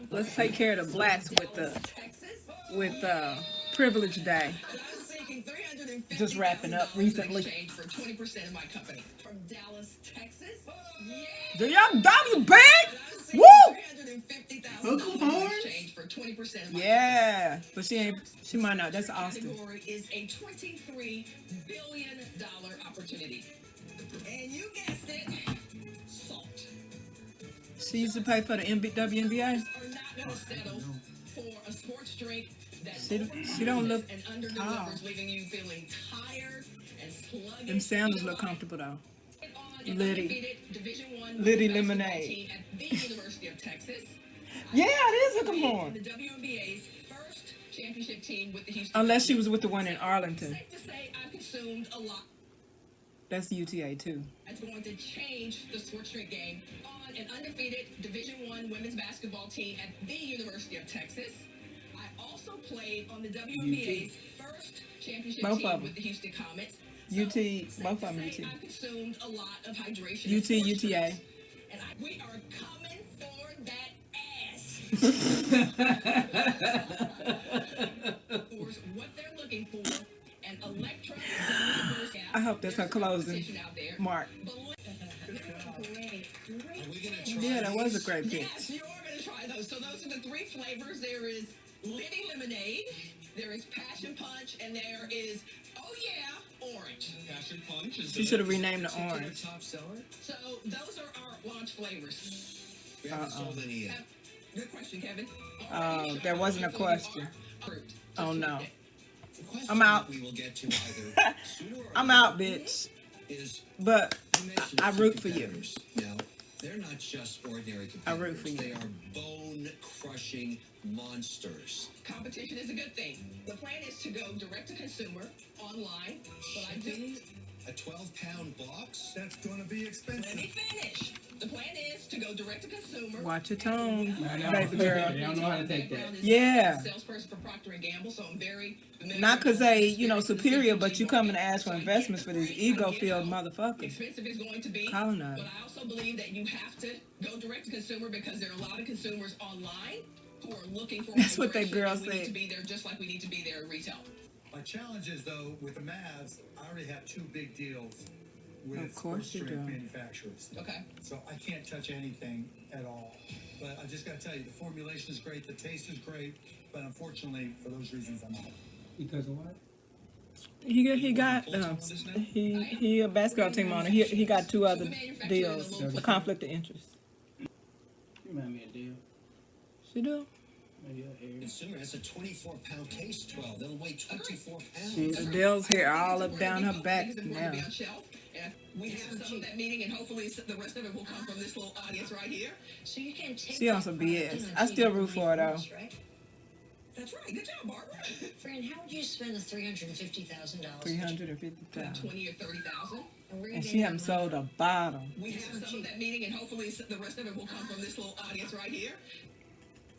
Let's take care of the blacks with Privilege Day. Just wrapping up recently. The young Dob's big. Woo! Hook'em horns? Yeah, but she might not. That's Austin. Is a $23 billion opportunity. And you guessed it, salt. She used to pay for the WNBA. Are not going to settle for a sports drink that She don't look tall, leaving you feeling tired and sluggish. Them sandals look comfortable though. Liddy lemonade. At the University of Texas. Yeah, it is looking for The WNBA's first championship team with the Houston. Unless she was with the one in Arlington. Safe to say I've consumed a lot. That's UTA too. That's going to change the sports drink game on an undefeated Division I women's basketball team at the University of Texas. I also played on the WNBA's first championship team with the Houston Comets. UT, both of them UT. I've consumed a lot of hydration. UT, UTA. And we are coming for that ass. What they're looking for, and Electra. I hope that's her closing mark. Yeah, that was a great pitch. Yes, you are going to try those. So those are the three flavors. There is Liddy lemonade, there is passion punch, and there is, oh yeah, orange. Passion punch is She should have renamed the orange. top seller. So those are our launch flavors. We haven't sold any yet. Good question, Kevin. There wasn't a question. Oh no. The question I'm out. that we will get to either sooner or I'm out, bitch. is But you mentioned I the root for you. competitors. Now, they're not just ordinary competitors. I root for you. They are bone-crushing monsters. Competition is a good thing. The plan is to go direct to consumer, online, but I do. A 12-pound box? That's going to be expensive. Let me finish. The plan is to go direct to consumer. Watch your tone, I know. baby girl. I don't know how to take that. Yeah. Salesperson for Procter & Gamble, so I'm very familiar. Not because they, superior, but you come and ask for investments for these ego-filled motherfuckers. Expensive is going to be. Colonize. But I also believe that you have to go direct to consumer because there are a lot of consumers online who are looking for. That's what that girl We need to said. be there just like we need to be there in retail. My challenge is, though, with the Mavs, I already have two big deals with Of course you drink do. manufacturers. Okay. So I can't touch anything at all. But I just got to tell you, the formulation is great, the taste is great, but unfortunately, for those reasons, I'm out. Because of what? He got he a basketball team owner. He got two other deals. A conflict of interest. You remind me of deal. She do. Maybe a hair. Consumer has a 24-pound case 12. They'll weigh 24 pounds. The deal's here all up down her back It's important now. to be on shelf. And we have some of that meeting, and hopefully the rest of it will come from this little audience right here. So you can take She on some BS. I still root for her though. That's right. Good job, Barbara. Fran, how would you spend the $350,000? 350,000. 20 or 30,000. And she haven't sold a bottom. We have some of that meeting, and hopefully the rest of it will come from this little audience right here.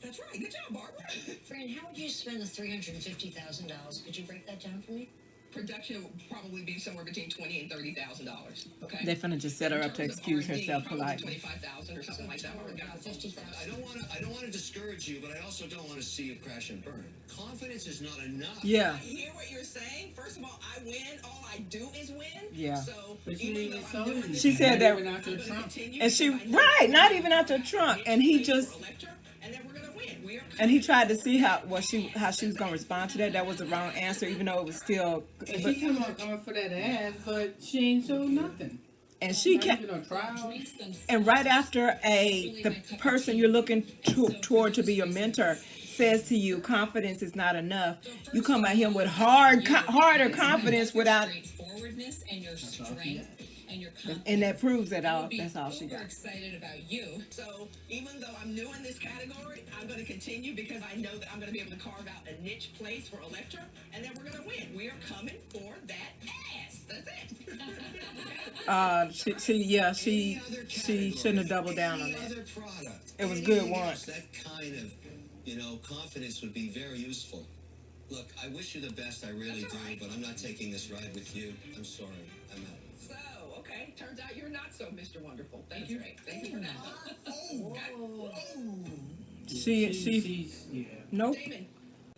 That's right. Good job, Barbara. Fran, how would you spend the $350,000? Could you break that down for me? Production will probably be somewhere between $20,000 and $30,000. Okay. They finna just set her up to excuse herself politely. 25,000 or something like that. I don't want to discourage you, but I also don't want to see you crash and burn. Confidence is not enough. Yeah. I hear what you're saying. First of all, I win. All I do is win. Yeah. So But you need to sold it. She said that, Even after Trump. and she right, not even out the trunk, and he just. And then we're gonna win. We are. And he tried to see how she was gonna respond to that. That was the wrong answer, even though it was still. And she came out going for that ass, but she ain't sold nothing. And she Not kept. even a trial. And right after the person you're looking toward to be your mentor says to you, confidence is not enough. You come at him with harder confidence without. Forwardness and your strength. And your And that proves that that's all she We're got. excited about you. So even though I'm new in this category, I'm going to continue because I know that I'm going to be able to carve out a niche place for Electra, and then we're going to win. We are coming for that ass. That's it. She shouldn't have doubled down on that. It was good once. That kind of, confidence would be very useful. Look, I wish you the best, I really do, but I'm not taking this ride with you. I'm sorry. I'm out. So, okay, turns out you're not so Mr. Wonderful. Thank you. Thank you for that. She nope. Damon.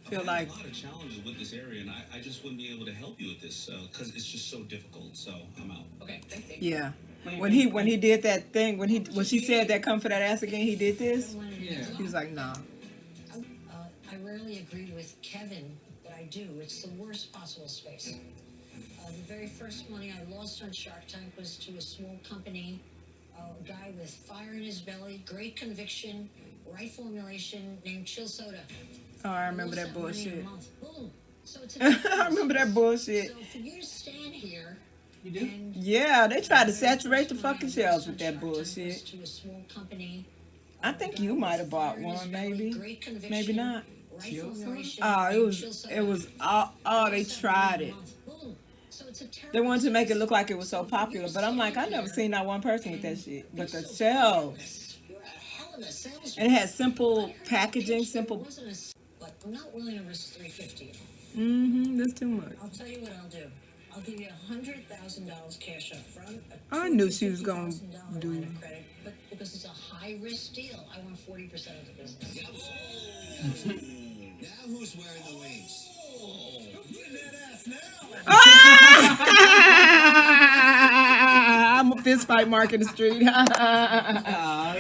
Feel I've like had a lot of challenges with this area, and I just wouldn't be able to help you with this because it's just so difficult. So I'm out. Okay, thanks, Damon. yeah. When he did that thing, when she said that come for that ass again, he did this. Yeah. He was like, nah. I rarely agree with Kevin, but I do. It's the worst possible space. The very first money I lost on Shark Tank was to a small company, a guy with fire in his belly, great conviction, right formulation, named Chill Soda. Oh, I remember lost that money in a bullshit. month. Boom. So it's I remember that bullshit. So for you to stand here, You do? and Yeah, they tried to saturate the fucking shelves with that bullshit. to a small company, I think you might have bought one, maybe. great conviction, Maybe not. right Chill formulation, Oh, named it Chill was Soda. oh they tried it. Boom. So it's a They terrible wanted to make it space. look like it was so popular, but I'm like, I never seen not one person with that shit. But the shelves, You're a hell of a salesman. and it had simple packaging, simple. But I'm not willing to risk $350. That's too much. I'll tell you what I'll do. I'll give you $100,000 cash up front. I knew she was gonna $250,000 do line that. of credit, but because it's a high risk deal, I want 40% of the business. Now who's wearing the wings? I'm a fist fight mark in the street. Oh,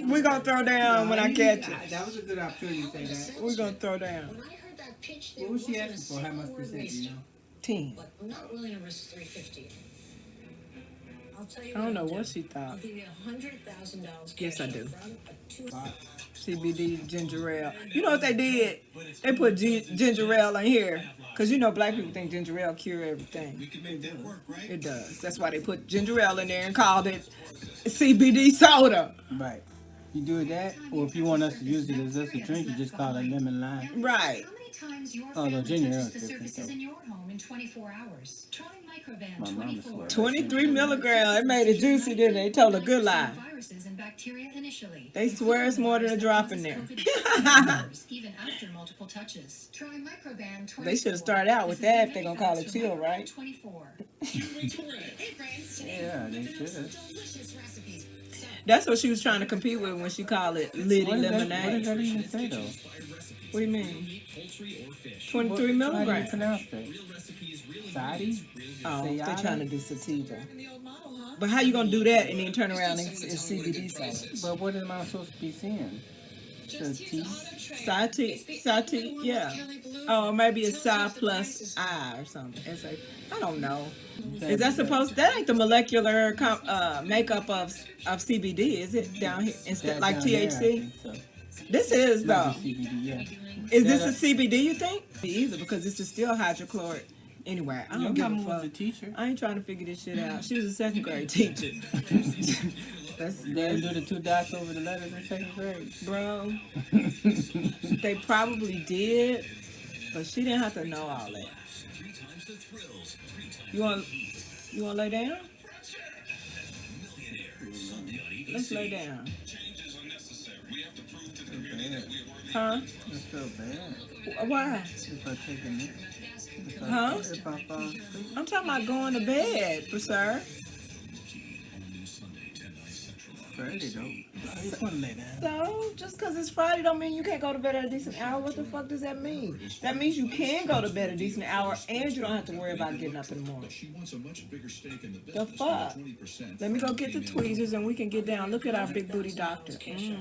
We're gonna throw down when I catch it. That was a good opportunity to say that. We're gonna throw down. When I heard that pitch, What was she asking for? How much percent, do you know? 10. But I'm not willing to risk $350. I'll tell you I don't know I'll do. what she I'll thought. give you $100,000 Yes, I cash do. up front, CBD ginger ale. You know what they did? They put ginger ale in here. Because you know black people think ginger ale cure everything. We can make that work, right? It does. That's why they put ginger ale in there and called it CBD soda. Right. You do that, or if you want us to use it as just a drink, you just call it lemon lime. Right. How many times your Oh, no, family ginger ale touches is the different, surfaces though. in your home in 24 hours? Try Microban My mama 24. swears. 23 milligrams. It made it juicy, didn't they? They told a good lie. Viruses and bacteria initially. They swear it's more than a drop in there. Even after multiple touches. Try Microban 24. They should have started out with that if they're going to call it chill, right? 24. Hey friends, today Yeah, they should. delicious recipes. That's what she was trying to compete with when she called it Liddy What did Lemonade. that even say, though? What do you mean? 23 How do you milligrams. pronounce that? Sadi? Oh, they're Sayada? trying to do sativa. But how you going to do that and then turn around and it's CBD soda? But what am I supposed to be saying? Sati, yeah. Oh, maybe it's Sa plus I or something. I don't know. Is that supposed? That ain't the molecular makeup of CBD, is it? Down here instead like THC. This is though. CBD, yeah. Is this a CBD? You think? Either because this is still hydrochloric. Anyway, I Your don't give mama a was a fuck. teacher. I ain't trying to figure this shit out. She was a second grade teacher. They didn't do the 2 dots over the letters in 2nd grade. Bro, they probably did, but she didn't have to know all that. You want lay down? Let's lay down. Huh? It's so bad. Why? If I take a nap. Huh? If I fall asleep. I'm talking about going to bed, sir. Friday, though. I just want to lay down. So, just because it's Friday don't mean you can't go to bed at a decent hour. What the fuck does that mean? That means you can go to bed at a decent hour and you don't have to worry about getting up in the morning. She wants a much bigger stake in the The business. fuck? 20%. Let me go get the tweezers and we can get down. Look at our big booty doctor. Yeah. You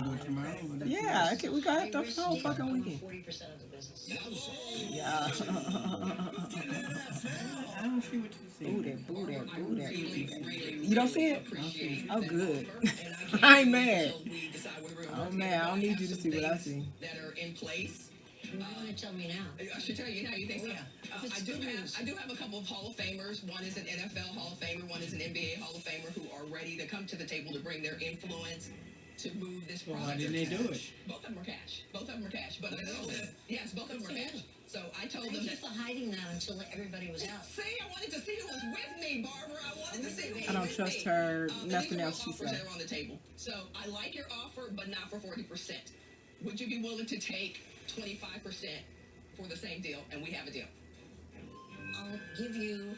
do it tomorrow? Yeah, we got it the whole fucking weekend. 40% of the business. Yeah. I don't see what you see. Booty. You don't see it? Oh, good. I ain't mad. Oh, man, I don't need you to see what I see. That are in place. You're going to tell me now. I should tell you now. You think so? Yeah. I do have a couple of Hall of Famers. One is an NFL Hall of Famer. One is an NBA Hall of Famer who are ready to come to the table to bring their influence to move this Well, product. why didn't they do it? Both of them are cash. But I told them. Yes, both of them are cash. So I told them Thank you that. for hiding that until everybody was out. See, I wanted to see who was with me, Barbara. I wanted to see who was I don't with trust me. her. And Nothing these are else she offers said. that are on the table. So I like your offer, but not for 40%. Would you be willing to take 25% for the same deal, and we have a deal? I'll give you,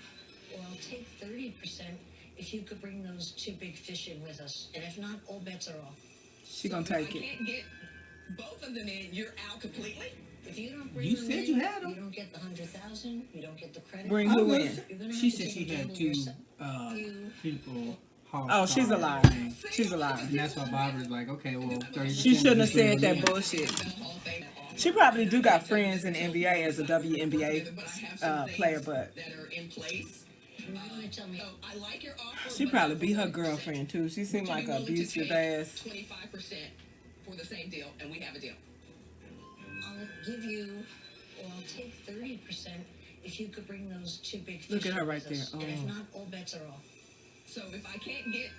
or I'll take 30% if you could bring those two big fish in with us. And if not, all bets are off. She gonna So if take I it. can't get both of them in, you're out completely? If you don't bring You them said in, you had 'em. you don't get the 100,000. You don't get the credit. Bring I who was- in? You're gonna She have to said she take a had gamble two yourself. people. Oh, she's a liar. She's a liar. And that's why Barbara's like, okay, well, 30%. She shouldn't have said that Yeah. bullshit. She probably do got friends in the NBA as a WNBA player, but That are in place. You might want to tell me. So I like your offer. she but probably I be her 40%. girlfriend too. She seemed Would like you an be willing to abusive take ass. 25% for the same deal, and we have a deal. I'll give you, or I'll take 30% if you could bring those two big fish Look at her in right with us. there. And if Oh. not, all bets are off. So if I can't get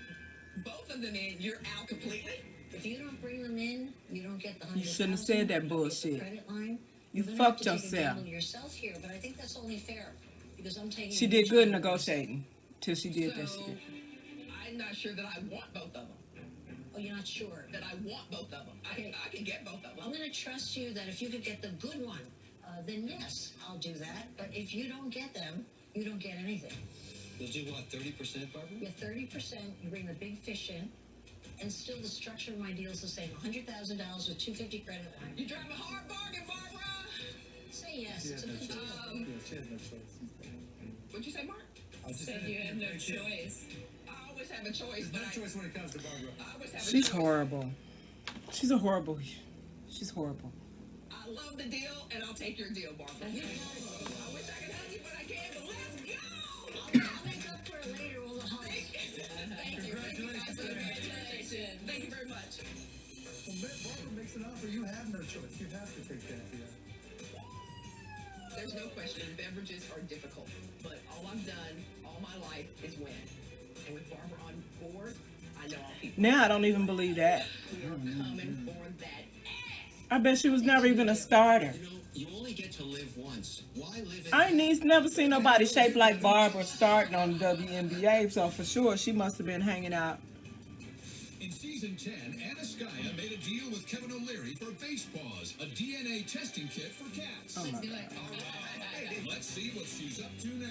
both of them in, you're out completely? If you don't bring them in, you don't get the 100,000. You shouldn't have said that you don't get the bullshit. credit line. You You're gonna have fucked to take a yourself. gamble yourself here, but I think that's only fair because I'm taking. She a did huge good gamble. negotiating till she did that So shit. I'm not sure that I want both of them. Oh, you're not sure. That I want both of them. Okay. I can get both of I'm them. going to trust you that if you could get the good one, then yes, I'll do that. But if you don't get them, you don't get anything. You'll do what, 30%, Barbara? You get 30%, you bring the big fish in, and still the structure of my deal is the same. $100,000 with $250 credit line. You drive a hard bargain, Barbara. Say yes. She It's has a no good choice. deal. Yeah, she has no choice. What'd you say, Mark? I just Said said you have no great deal. choice. I always have a choice, There's but no choice when it comes to Barbara. I always have a She's choice. horrible. She's a horrible. She's horrible. I love the deal, and I'll take your deal, Barbara. I wish I could help you, but I can't. But let's go. I'll make up for it later, all the hugs. Thank you. Thank you guys for the congratulations. Thank you very much. When Barbara makes an offer, you have no choice. You have to take that deal. There's no question, beverages are difficult, but all I've done all my life is win. And with Barbara on board, I know I'll keep Now I don't even believe that. we are coming for that ass. I bet she was never even a starter. You know, you only get to live once. Why live it? I ain't never seen nobody shaped like Barbara starting on the WNBA, so for sure she must have been hanging out. In season 10, Anna Skaya made a deal with Kevin O'Leary for Base Paws, a DNA testing kit for cats. Oh my Be like, All right, let's see what she's up to now.